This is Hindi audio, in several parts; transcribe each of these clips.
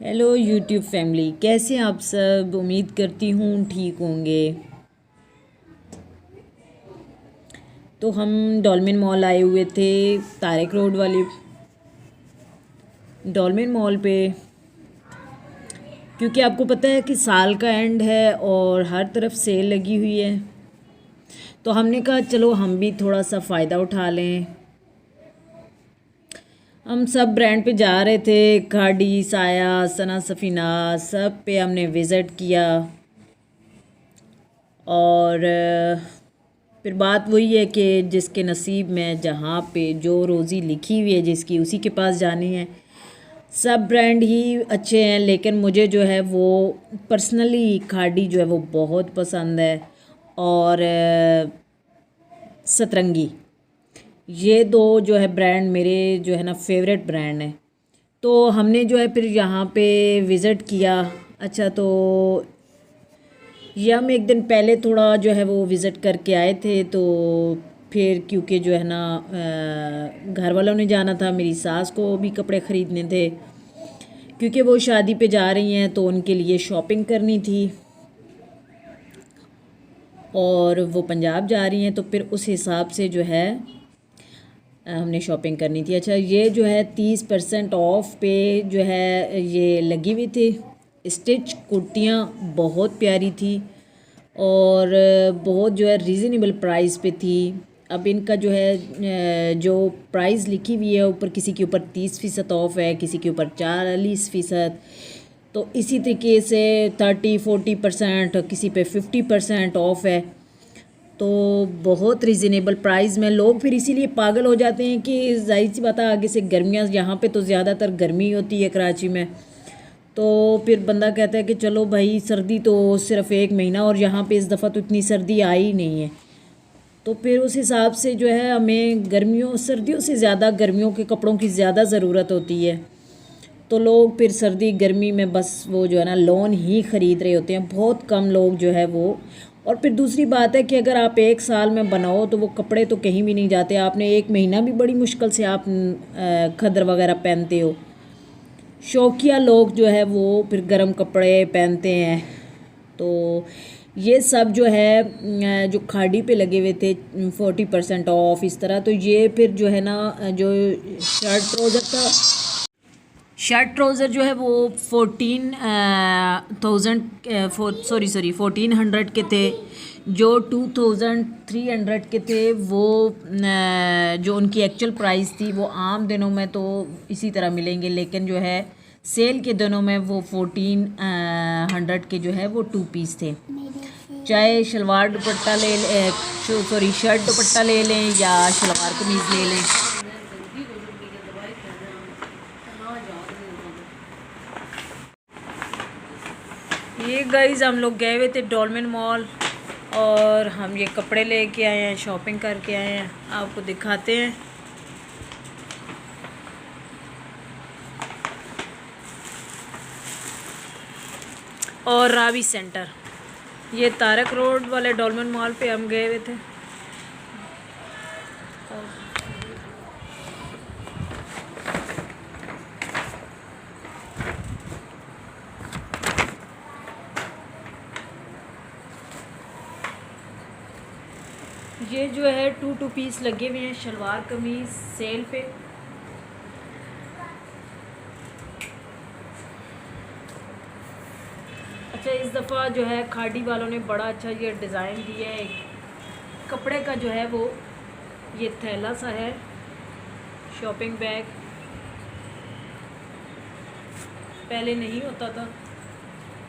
हेलो यूट्यूब फैमिली, कैसे हैं आप सब। उम्मीद करती हूँ ठीक होंगे। तो हम डॉल्मेन मॉल आए हुए थे, तारक रोड वाले डॉल्मेन मॉल पे, क्योंकि आपको पता है कि साल का एंड है और हर तरफ सेल लगी हुई है। तो हमने कहा चलो हम भी थोड़ा सा फ़ायदा उठा लें। हम सब ब्रांड पे जा रहे थे, खाड़ी, साया, सना, सफ़ीना, सब पे हमने विज़िट किया। और फिर बात वही है कि जिसके नसीब में जहाँ पे जो रोज़ी लिखी हुई है जिसकी, उसी के पास जानी है। सब ब्रांड ही अच्छे हैं, लेकिन मुझे जो है वो पर्सनली खाड़ी जो है वो बहुत पसंद है, और सतरंगी, ये दो जो है ब्रांड मेरे जो है ना फेवरेट ब्रांड है। तो हमने जो है फिर यहाँ पे विज़िट किया। अच्छा, तो ये हम एक दिन पहले थोड़ा जो है वो विज़िट करके आए थे। तो फिर क्योंकि जो है ना घर वालों ने जाना था, मेरी सास को भी कपड़े ख़रीदने थे, क्योंकि वो शादी पे जा रही हैं तो उनके लिए शॉपिंग करनी थी, और वो पंजाब जा रही हैं तो फिर उस हिसाब से जो है हमने शॉपिंग करनी थी। अच्छा, ये जो है 30% ऑफ पे जो है ये लगी हुई थी। स्टिच कुर्तियाँ बहुत प्यारी थी और बहुत जो है रीज़नेबल प्राइस पे थी। अब इनका जो है जो प्राइस लिखी हुई है ऊपर, किसी के ऊपर 30% ऑफ है, किसी के ऊपर 40%। तो इसी तरीके से 30-40%, किसी पे 50% ऑफ है। तो बहुत रिजनेबल प्राइस में लोग फिर इसीलिए पागल हो जाते हैं कि जाहिर सी बात है, आगे से गर्मियाँ, यहाँ पे तो ज़्यादातर गर्मी होती है कराची में। तो फिर बंदा कहता है कि चलो भाई, सर्दी तो सिर्फ 1 महीना, और यहाँ पे इस दफ़ा तो इतनी सर्दी आई ही नहीं है। तो फिर उस हिसाब से जो है हमें सर्दियों से ज़्यादा गर्मियों के कपड़ों की ज़्यादा ज़रूरत होती है। तो लोग फिर सर्दी गर्मी में बस वो जो है ना लोन ही ख़रीद रहे होते हैं, बहुत कम लोग जो है वो। और फिर दूसरी बात है कि अगर आप 1 साल में बनाओ तो वो कपड़े तो कहीं भी नहीं जाते। आपने 1 महीना भी बड़ी मुश्किल से आप खदर वगैरह पहनते हो। शौकिया लोग जो है वो फिर गर्म कपड़े पहनते हैं। तो ये सब जो है जो खाड़ी पे लगे हुए थे 40% ऑफ इस तरह, तो ये फिर जो है ना जो शर्ट ट्राउज़र जो है वो 1400 के थे। जो 2300 के थे वो जो उनकी एक्चुअल प्राइस थी वो आम दिनों में तो इसी तरह मिलेंगे, लेकिन जो है सेल के दिनों में वो 1400 के जो है वो 2 पीस थे। चाहे शलवार दुपट्टा ले शर्ट दुपट्टा ले लें या शलवार कमीज़ ले लें। ये गाइस, हम लोग गए हुए थे डॉल्मेन मॉल और हम ये कपड़े लेके आए हैं, शॉपिंग करके आए हैं, आपको दिखाते हैं। और रावी सेंटर, ये तारक रोड वाले डॉल्मेन मॉल पे हम गए हुए थे। ये जो है 2 पीस लगे हुए हैं शलवार कमीज़ सेल पे। अच्छा, इस दफ़ा जो है खाड़ी वालों ने बड़ा अच्छा ये डिज़ाइन दिया है। कपड़े का जो है वो ये थैला सा है, शॉपिंग बैग, पहले नहीं होता था।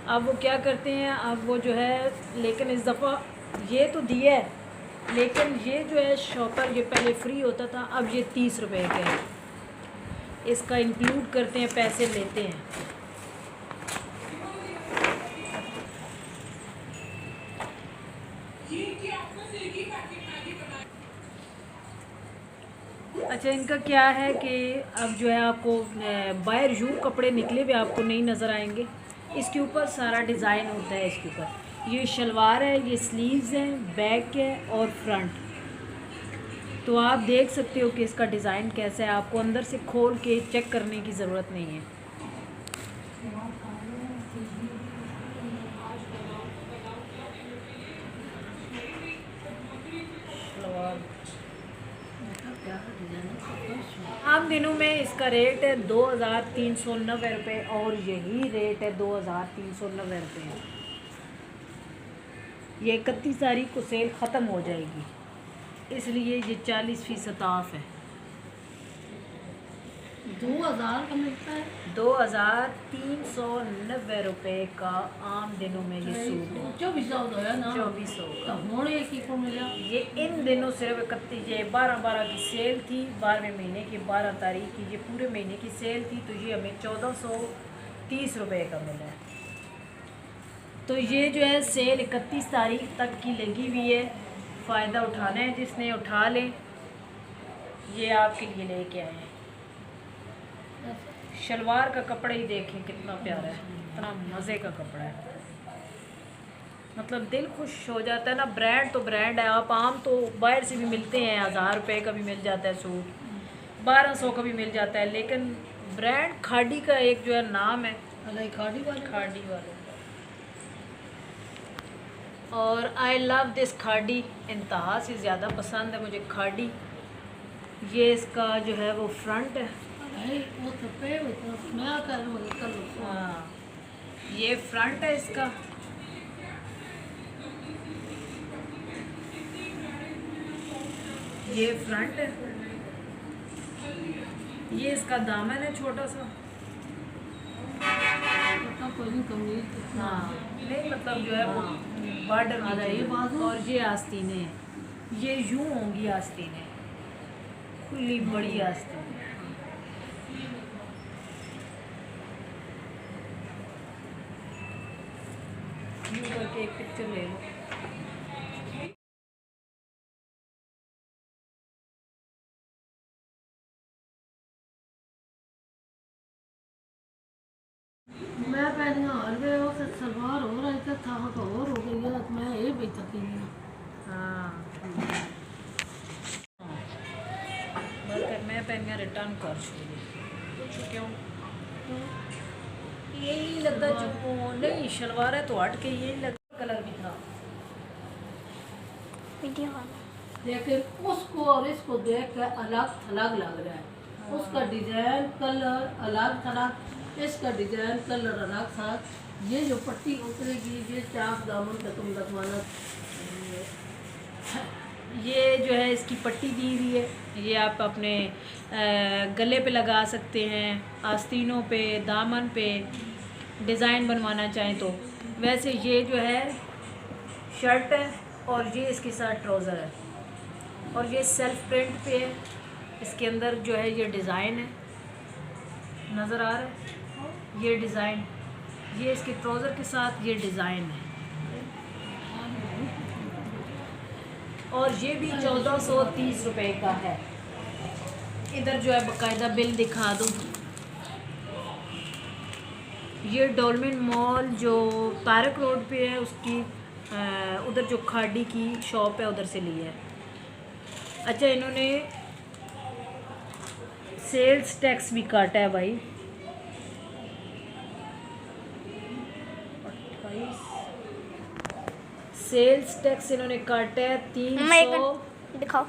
अब वो क्या करते हैं, अब वो जो है, लेकिन इस दफ़ा ये तो दिया है, लेकिन ये जो है शॉपर, ये पहले फ्री होता था, अब ये 30 रुपए के है। इसका इंक्लूड करते हैं, पैसे लेते हैं। अच्छा, इनका क्या है कि अब जो है आपको बाहर यूँ कपड़े निकले हुए आपको नहीं नज़र आएंगे। इसके ऊपर सारा डिज़ाइन होता है। इसके ऊपर ये शलवार है, ये स्लीव्स हैं, बैक है और फ्रंट। तो आप देख सकते हो कि इसका डिज़ाइन कैसा है, आपको अंदर से खोल के चेक करने की ज़रूरत नहीं है। आम दिनों में इसका रेट है 2390 रुपये और यही रेट है 2390 रुपये। ये 31 तारीख को सेल ख़त्म हो जाएगी, इसलिए ये 40% ऑफ है। 2000 का मिलता है, 2390 रुपये का आम दिनों में ये सूट है। 2400 है ना, 2400 का। होने एक ही को मिला। ये इन दिनों सिर्फ 31 ये 12 की सेल थी, 12वें महीने की 12 तारीख की ये पूरे महीने की सेल थी, तो ये हमें 1430 रुपये का मिला है। तो ये जो है सेल 31 तारीख तक की लगी हुई है, फ़ायदा उठाना है जिसने उठा लें, ये आपके लिए लेके आए हैं। शलवार का कपड़ा ही देखें कितना प्यारा है, इतना मज़े का कपड़ा है, मतलब दिल खुश हो जाता है ना। ब्रांड तो ब्रांड है, आप आम तो बाहर से भी मिलते हैं, 1000 रुपये का भी मिल जाता है सूट, 1200 का भी मिल जाता है, लेकिन ब्रांड खाड़ी का एक जो है नाम है, खाड़ी वाले। और आई लव दिस खाड़ी, इंतहा से ज़्यादा पसंद है मुझे खाड़ी। ये इसका जो है वो फ्रंट है, वो तो पे मैं कर हाँ ये फ्रंट है इसका, ये फ्रंट है, ये इसका दामन है छोटा सा, कोई नहीं कमीज, हाँ नहीं मतलब जो है वो बॉर्डर आ रही है, और ये आस्तीनें हैं, ये यूं होंगी आस्तीनें, खुली बड़ी आस्तीनें। यूं करके एक पिक्चर ले लो। मैं पहले हाल में वो सलवार हो रहा था तो और हो गई है, मैं ये भी तक नहीं। हाँ बल्कि मैं पहन रिटर्न कर छोड़ी, क्यों यही लगता जो नहीं शलवार है तो हट के यही लगता, कलर भी था लेकिन उसको और इसको देख कर अलग थलग लग रहा है। उसका डिजाइन कलर अलग थलग, इसका डिजाइन कलर अलग था। ये जो पट्टी उतरेगी ये चाप दामन का तुम लगवाना, ये जो है इसकी पट्टी दी हुई है, ये आप अपने गले पे लगा सकते हैं, आस्तीनों पे, दामन पे डिज़ाइन बनवाना चाहें तो। वैसे ये जो है शर्ट है और ये इसके साथ ट्राउज़र है, और ये सेल्फ प्रिंट पे है, इसके अंदर जो है ये डिज़ाइन है, नज़र आ रहा है ये डिज़ाइन, ये इसके ट्राउज़र के साथ ये डिज़ाइन है, और ये भी 1430 रुपये का है। इधर जो है बाकायदा बिल दिखा दूँ, ये डोलमिन मॉल जो पार्क रोड पे है उसकी उधर जो खाड़ी की शॉप है उधर से ली है। अच्छा इन्होंने सेल्स टैक्स भी काटा है भाई, 28 सेल्स टैक्स इन्होंने काटा है 300 दिखाओ।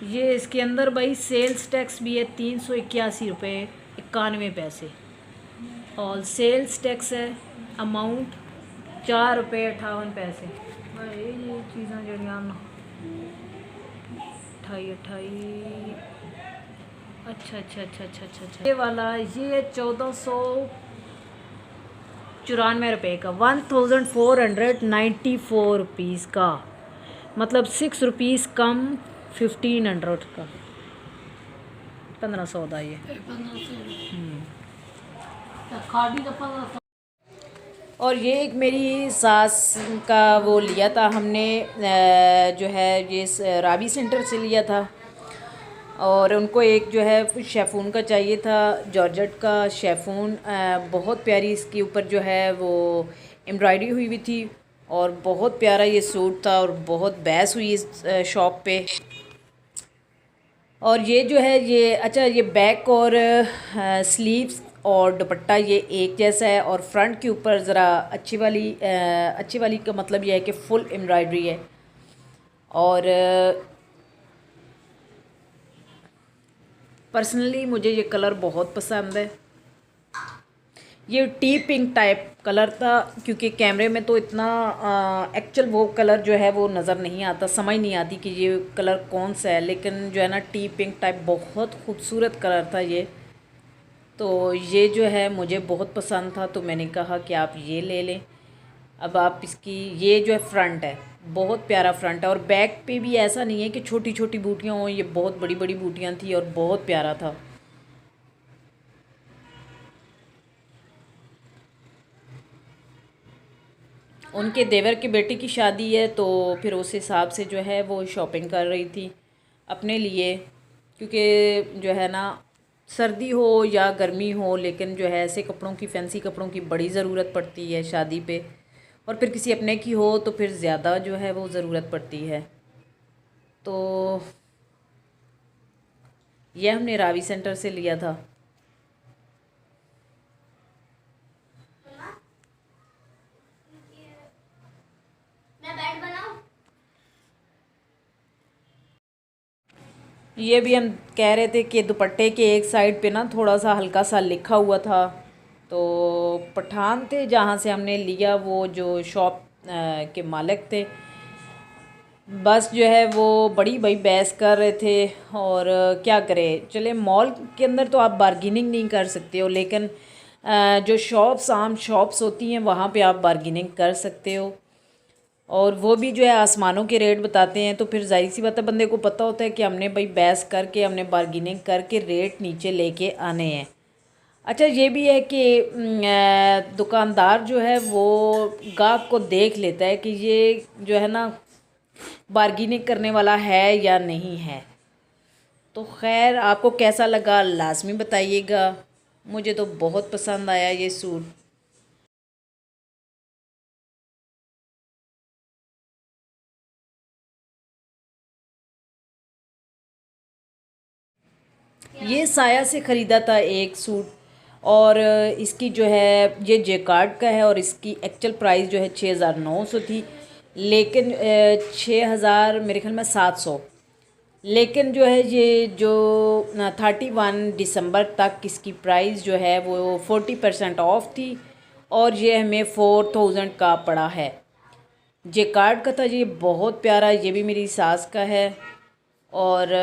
ये इसके अंदर भाई सेल्स टैक्स भी है 381 रुपये 91 पैसे, और सेल्स टैक्स है अमाउंट 4 रुपये 58 पैसे। भाई ये चीज़ां जड़ियां 28 अच्छा, ये वाला ये 1494 रुपये का, 1494 रुपीज़ का, मतलब 6 रुपीज़ कम 1500 का, 1500 का ये। 1500 खाड़ी का 1500। और ये एक मेरी सास का वो लिया था हमने, जो है ये रावी सेंटर से लिया था, और उनको एक जो है शेफून का चाहिए था, जॉर्जेट का शेफून, बहुत प्यारी इसके ऊपर जो है वो एम्ब्रॉयडरी हुई हुई थी, और बहुत प्यारा ये सूट था, और बहुत बहस हुई इस शॉप पे। और ये जो है ये अच्छा ये बैक और स्लीव्स और दुपट्टा ये एक जैसा है, और फ्रंट के ऊपर ज़रा अच्छी वाली का मतलब ये है कि फुल एम्ब्रॉयडरी है। और पर्सनली मुझे ये कलर बहुत पसंद है। ये टी पिंक टाइप कलर था, क्योंकि कैमरे में तो इतना एक्चुअल वो कलर जो है वो नज़र नहीं आता, समझ नहीं आती कि ये कलर कौन सा है, लेकिन जो है ना टी पिंक टाइप बहुत खूबसूरत कलर था ये। तो ये जो है मुझे बहुत पसंद था, तो मैंने कहा कि आप ये ले लें। अब आप इसकी ये जो है फ्रंट है, बहुत प्यारा फ्रंट है, और बैक पे भी ऐसा नहीं है कि छोटी छोटी बूटियाँ हों, ये बहुत बड़ी बड़ी बूटियाँ थी और बहुत प्यारा था। उनके देवर की बेटी की शादी है, तो फिर उस हिसाब से जो है वो शॉपिंग कर रही थी अपने लिए, क्योंकि जो है ना सर्दी हो या गर्मी हो, लेकिन जो है ऐसे कपड़ों की, फैंसी कपड़ों की बड़ी ज़रूरत पड़ती है शादी पे, और फिर किसी अपने की हो तो फिर ज़्यादा जो है वो ज़रूरत पड़ती है। तो ये हमने रावी सेंटर से लिया था। ये भी हम कह रहे थे कि दुपट्टे के एक साइड पे ना थोड़ा सा हल्का सा लिखा हुआ था, तो पठान थे जहाँ से हमने लिया, वो जो शॉप के मालिक थे, बस जो है वो बड़ी बहस कर रहे थे। और क्या करें, चले मॉल के अंदर तो आप बार्गेनिंग नहीं कर सकते हो, लेकिन जो शॉप्स आम शॉप्स होती हैं वहाँ पे आप बार्गेनिंग कर सकते हो, और वो भी जो है आसमानों के रेट बताते हैं। तो फिर जाहिर सी बात है, बंदे को पता होता है कि हमने भाई बहस करके, हमने बार्गेनिंग करके रेट नीचे लेके आने हैं। अच्छा ये भी है कि दुकानदार जो है वो गाहक को देख लेता है कि ये जो है ना बार्गेनिंग करने वाला है या नहीं है। तो खैर आपको कैसा लगा लाजमी बताइएगा, मुझे तो बहुत पसंद आया ये सूट। ये साया से ख़रीदा था एक सूट, और इसकी जो है ये जेकार्ड का है, और इसकी एक्चुअल प्राइस जो है 6,900 थी, लेकिन 6,000 मेरे ख्याल में 700, लेकिन जो है ये जो 31 दिसंबर तक इसकी प्राइस जो है वो 40% ऑफ थी, और ये हमें 4,000 का पड़ा है। जेकार्ड का था ये, बहुत प्यारा, ये भी मेरी सास का है। और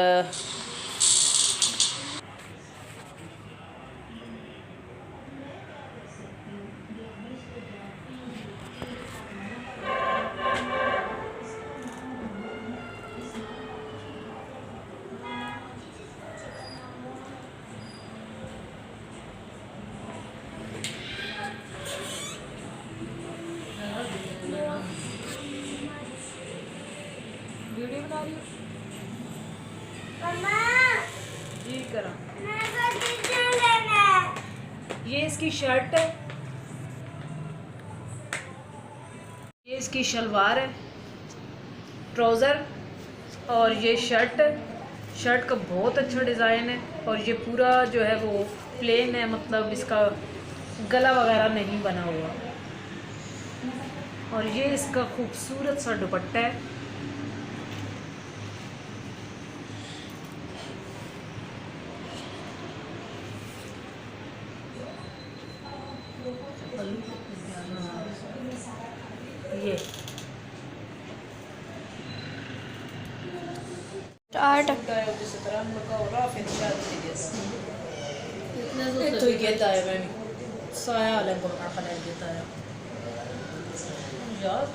वीडियो बना रही हूँ जी करा। ये इसकी शर्ट है, ये इसकी शलवार है, ट्राउज़र, और ये शर्ट का बहुत अच्छा डिज़ाइन है, और ये पूरा जो है वो प्लेन है, मतलब इसका गला वगैरह नहीं बना हुआ, और ये इसका खूबसूरत सा दुपट्टा है। ये स्टार्ट साया अलग देता है यार,